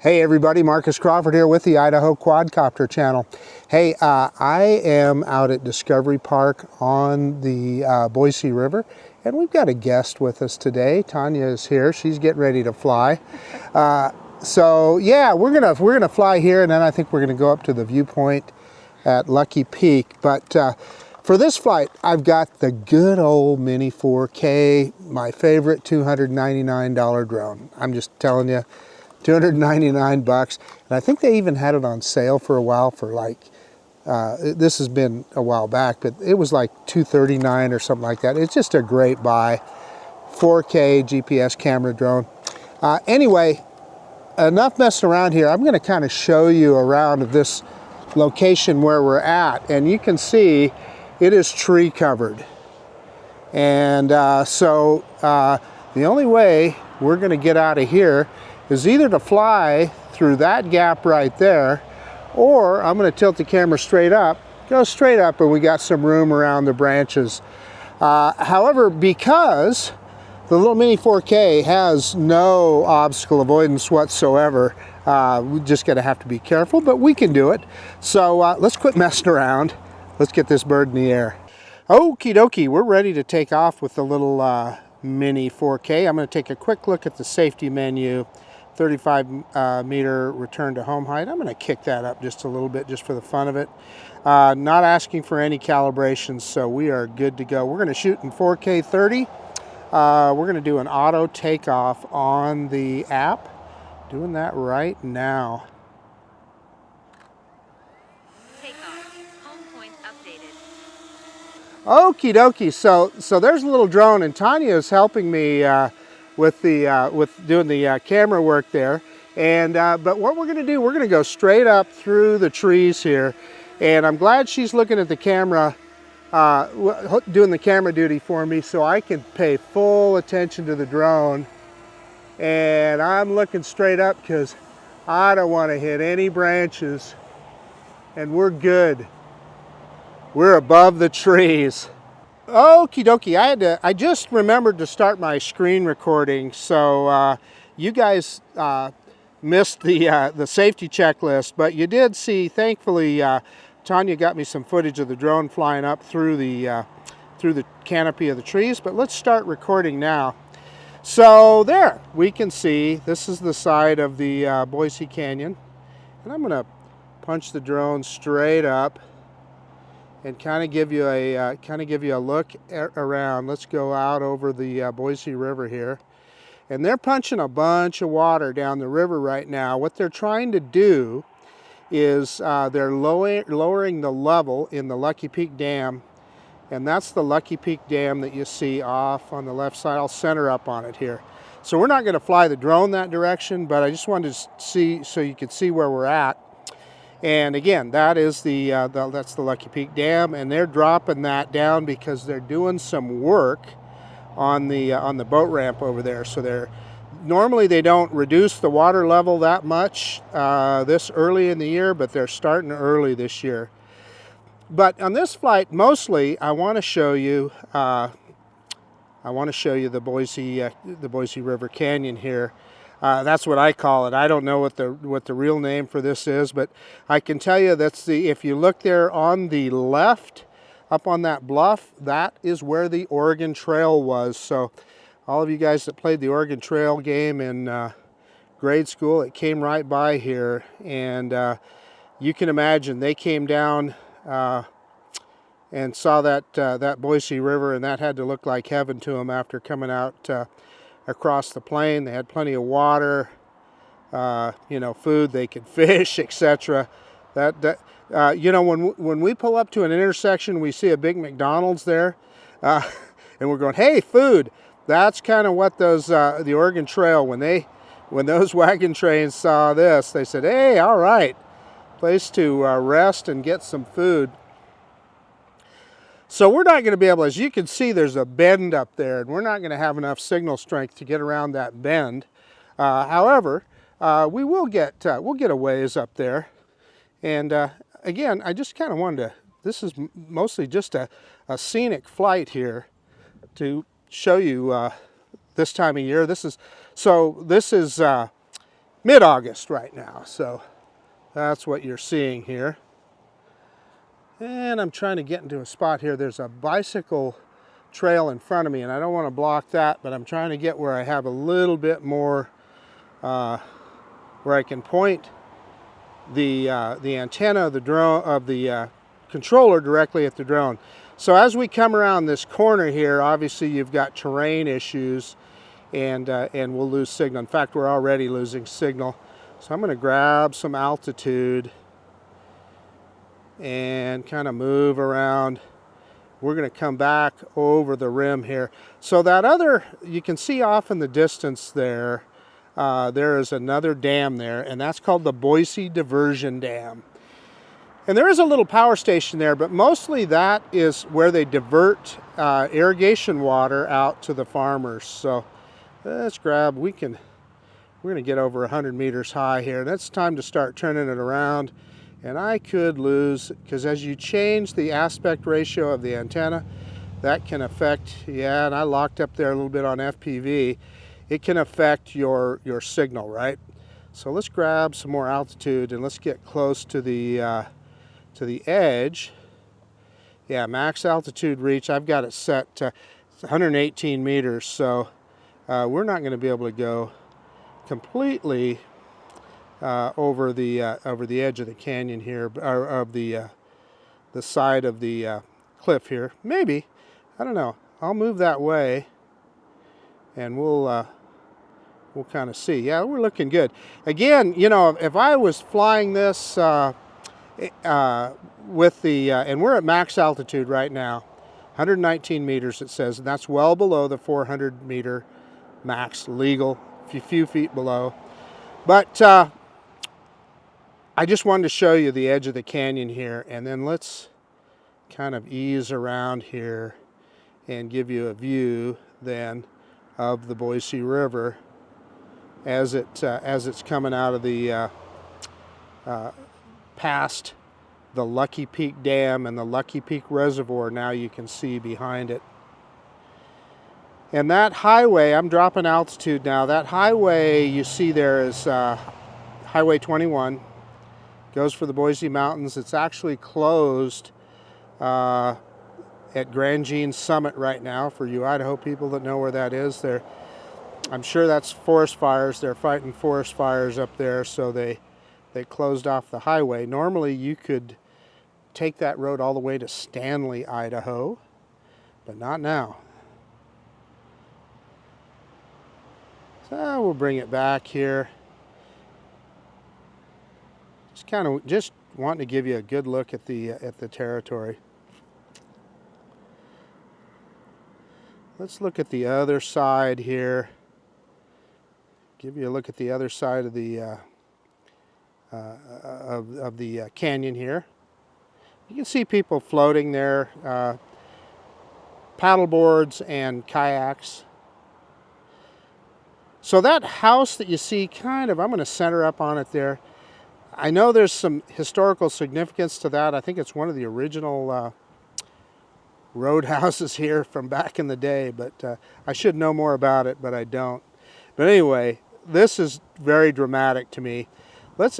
Hey everybody, Marcus Crawford here with the Idaho Quadcopter channel. Hey, I am out at Discovery Park on the Boise River, and we've got a guest with us today. Tania is here. She's getting ready to fly. So yeah, we're gonna fly here, and then I think we're gonna go up to the viewpoint at Lucky Peak. But for this flight, I've got the good old Mini 4K, my favorite $299 drone. I'm just telling you. 299 bucks, and I think they even had it on sale for a while for like this has been a while back, but it was like $239 or something like that. It's just a great buy. 4K GPS camera drone. Anyway, enough messing around here. I'm going to kind of show you around of this location where we're at, and you can see it is tree covered, and so the only way we're going to get out of here is either to fly through that gap right there, or I'm going to tilt the camera straight up, go straight up, and we got some room around the branches. However, because the little Mini 4K has no obstacle avoidance whatsoever, we just got to have to be careful, but we can do it. So let's quit messing around. Let's get this bird in the air. Okie dokie, we're ready to take off with the little Mini 4K. I'm going to take a quick look at the safety menu. 35 meter return to home height. I'm going to kick that up just a little bit just for the fun of it. Not asking for any calibrations, so we are good to go. We're going to shoot in 4K 30. We're going to do an auto takeoff on the app. Doing that right now. Takeoff. Home point updated. Okie dokie. So there's a little drone, and Tania is helping me with doing the camera work there, and but what we're going to do, we're going to go straight up through the trees here, and I'm glad she's looking at the camera, doing the camera duty for me, so I can pay full attention to the drone. And I'm looking straight up because I don't want to hit any branches, and we're good. We're above the trees. Okie dokie, I just remembered to start my screen recording, so you guys missed the safety checklist, but you did see, thankfully, Tania got me some footage of the drone flying up through the canopy of the trees, but let's start recording now. So there, we can see, this is the side of the Boise Canyon, and I'm going to punch the drone straight up and kind of give you a look around. Let's go out over the Boise River here, and they're punching a bunch of water down the river right now. What they're trying to do is they're lowering the level in the Lucky Peak Dam, and that's the Lucky Peak Dam that you see off on the left side. I'll center up on it here. So we're not going to fly the drone that direction, but I just wanted to see so you could see where we're at. And again, that is that's the Lucky Peak Dam, and they're dropping that down because they're doing some work on the boat ramp over there. So normally they don't reduce the water level that much this early in the year, but they're starting early this year. But on this flight, mostly I want to show you the Boise River Canyon here. That's what I call it. I don't know what the real name for this is, but I can tell you if you look there on the left, up on that bluff, that is where the Oregon Trail was. So all of you guys that played the Oregon Trail game in grade school, it came right by here, and you can imagine they came down and saw that Boise River, and that had to look like heaven to them after coming out across the plain. They had plenty of water, food, they could fish, etc. When we pull up to an intersection, we see a big McDonald's there, and we're going, hey, food. That's kind of what the Oregon Trail, when those wagon trains saw this, they said, hey, all right, place to rest and get some food. So we're not going to be able, as you can see, there's a bend up there, and we're not going to have enough signal strength to get around that bend. However, we'll get a ways up there. And again, I just kind of wanted to, this is mostly just a scenic flight here to show you this time of year. This is mid-August right now. So that's what you're seeing here. And I'm trying to get into a spot here. There's a bicycle trail in front of me, and I don't want to block that, but I'm trying to get where I have a little bit more, where I can point the antenna of the drone, of the controller, directly at the drone. So as we come around this corner here, obviously you've got terrain issues, and we'll lose signal. In fact, we're already losing signal. So I'm going to grab some altitude and kind of move around. We're going to come back over the rim here. So that other, you can see off in the distance there, there is another dam there, and that's called the Boise Diversion Dam. And there is a little power station there, but mostly that is where they divert irrigation water out to the farmers. So let's grab, we're going to get over 100 meters high here. That's time to start turning it around. And I could lose, because as you change the aspect ratio of the antenna, that can affect, yeah, and I locked up there a little bit on FPV, it can affect your signal, right? So let's grab some more altitude and let's get close to the edge. Yeah, max altitude reach, I've got it set to 118 meters, so we're not going to be able to go completely over the edge of the canyon here, or of the side of the cliff here. Maybe, I don't know. I'll move that way, and we'll kind of see. Yeah, we're looking good. Again, you know, if I was flying this with the and we're at max altitude right now, 119 meters it says, and that's well below the 400 meter max legal, a few feet below. But I just wanted to show you the edge of the canyon here, and then let's kind of ease around here and give you a view then of the Boise River as it's coming out of the past the Lucky Peak Dam and the Lucky Peak Reservoir. Now you can see behind it. And that highway, I'm dropping altitude now, that highway you see there is Highway 21. Goes for the Boise Mountains. It's actually closed at Grand Jean Summit right now. For you Idaho people that know where that is, I'm sure that's forest fires. They're fighting forest fires up there, so they closed off the highway. Normally you could take that road all the way to Stanley, Idaho, but not now. So we'll bring it back here. Just wanting to give you a good look at the territory. Let's look at the other side here. Give you a look at the other side of the canyon here. You can see people floating there, paddle boards and kayaks. So that house that you see, I'm going to center up on it there. I know there's some historical significance to that. I think it's one of the original roadhouses here from back in the day, but I should know more about it, but I don't. But anyway, this is very dramatic to me. Let's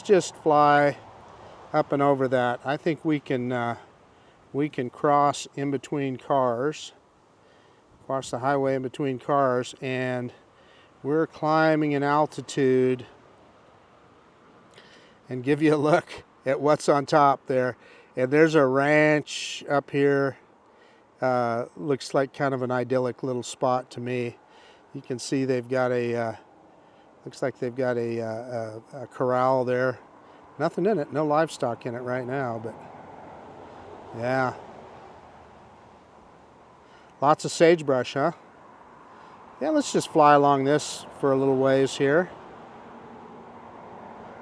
just fly up and over that. I think we can cross in between cars, cross the highway in between cars, and we're climbing in altitude. And give you a look at what's on top there. And there's a ranch up here. Looks like kind of an idyllic little spot to me. You can see they've got looks like they've got a corral there. Nothing in it, no livestock in it right now, but yeah. Lots of sagebrush, huh? Yeah, let's just fly along this for a little ways here.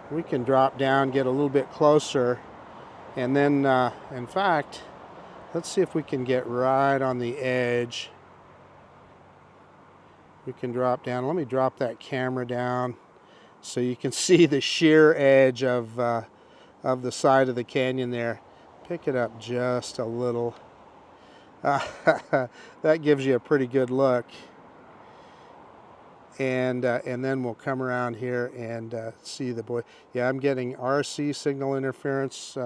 We can drop down, get a little bit closer, and then, in fact, let's see if we can get right on the edge. We can drop down. Let me drop that camera down so you can see the sheer edge of the side of the canyon there. Pick it up just a little. That gives you a pretty good look. and then we'll come around here and see the boy. Yeah, I'm getting RC signal interference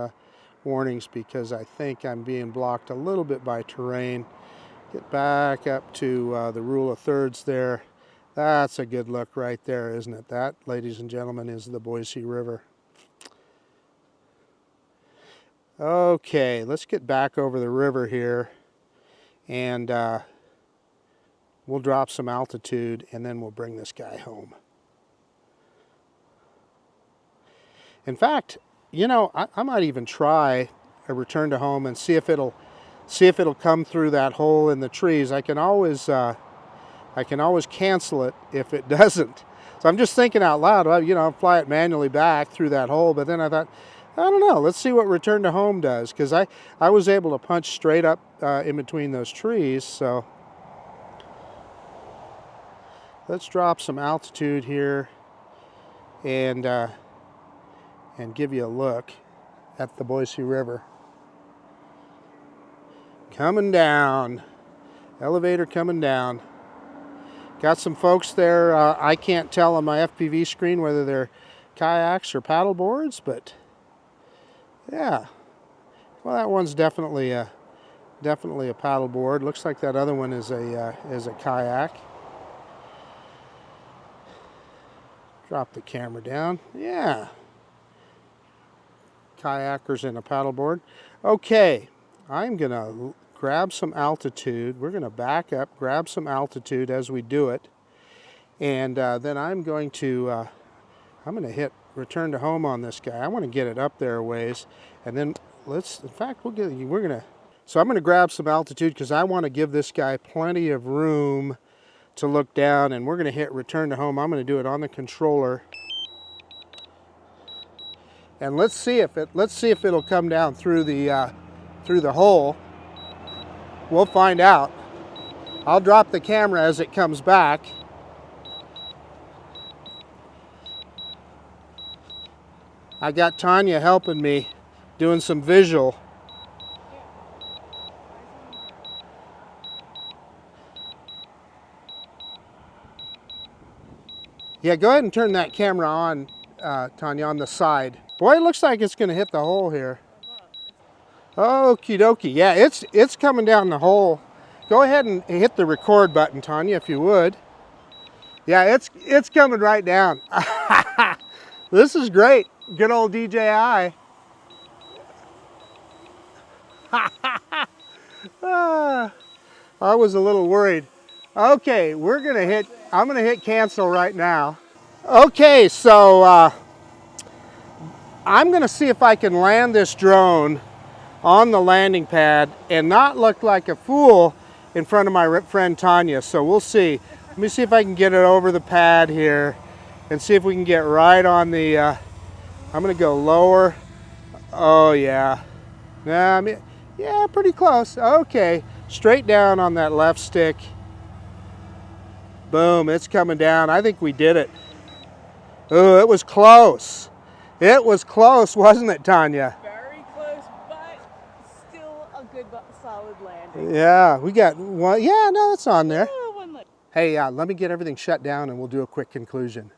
warnings because I think I'm being blocked a little bit by terrain. Get back up to the rule of thirds there. That's a good look right there, isn't it? That, ladies and gentlemen, is the Boise River. Okay, let's get back over the river here, and we'll drop some altitude, and then we'll bring this guy home. In fact, you know, I might even try a return to home and see if it'll come through that hole in the trees. I can always cancel it if it doesn't. So I'm just thinking out loud. Well, you know, fly it manually back through that hole. But then I thought, I don't know. Let's see what return to home does, because I was able to punch straight up in between those trees. So let's drop some altitude here and give you a look at the Boise River. Coming down, elevator coming down. Got some folks there. I can't tell on my FPV screen whether they're kayaks or paddle boards, but yeah. Well, that one's definitely a paddle board. Looks like that other one is a kayak. Drop the camera down. Yeah. Kayakers and a paddleboard. Okay, I'm gonna grab some altitude. We're gonna back up, grab some altitude as we do it, and then I'm gonna hit return to home on this guy. I want to get it up there a ways, and then so I'm gonna grab some altitude because I want to give this guy plenty of room to look down, and we're gonna hit return to home. I'm gonna do it on the controller. And let's see if it'll come down through the hole. We'll find out. I'll drop the camera as it comes back. I got Tania helping me, doing some visual. Yeah, go ahead and turn that camera on, Tania, on the side. Boy, it looks like it's going to hit the hole here. Okie dokie. Yeah, it's coming down the hole. Go ahead and hit the record button, Tania, if you would. Yeah, it's coming right down. This is great. Good old DJI. I was a little worried. Okay, I'm gonna hit cancel right now. Okay, so I'm gonna see if I can land this drone on the landing pad and not look like a fool in front of my friend Tania. So we'll see. Let me see if I can get it over the pad here and see if we can get right on the, I'm gonna go lower. Oh yeah. Nah, I mean, yeah, pretty close. Okay, straight down on that left stick. Boom, it's coming down. I think we did it. Oh, it was close. It was close, wasn't it, Tania? Very close, but still a good, solid landing. Yeah, we got one. Yeah, no, it's on there. One leg. Hey, let me get everything shut down and we'll do a quick conclusion.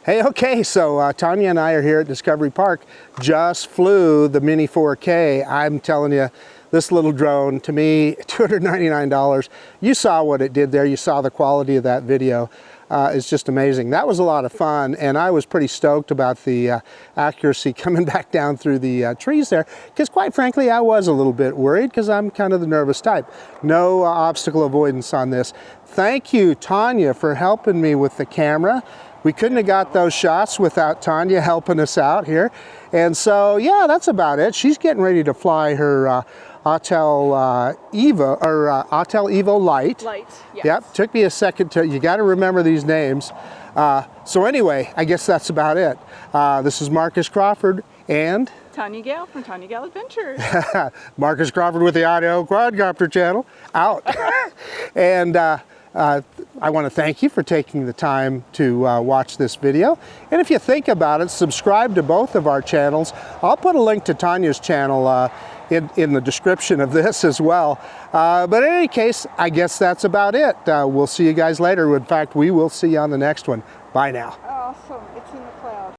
Hey, okay, so Tania and I are here at Discovery Park. Just flew the Mini 4K. I'm telling you, this little drone, to me, $299. You saw what it did there. You saw the quality of that video. It's just amazing. That was a lot of fun, and I was pretty stoked about the accuracy coming back down through the trees there, because quite frankly, I was a little bit worried because I'm kind of the nervous type. No obstacle avoidance on this. Thank you, Tania, for helping me with the camera. We couldn't have got those shots without Tania helping us out here. And so, yeah, that's about it. She's getting ready to fly her Autel Evo Lite. Yes. Yep, took me a second to, you got to remember these names. So anyway, I guess that's about it. This is Marcus Crawford and Tania Gail from Tania Gail Adventures. Marcus Crawford with the Audio Quadcopter channel, out. And I want to thank you for taking the time to watch this video. And if you think about it, subscribe to both of our channels. I'll put a link to Tania's channel in the description of this as well. But in any case, I guess that's about it. We'll see you guys later. In fact, we will see you on the next one. Bye now. Awesome. It's in the cloud.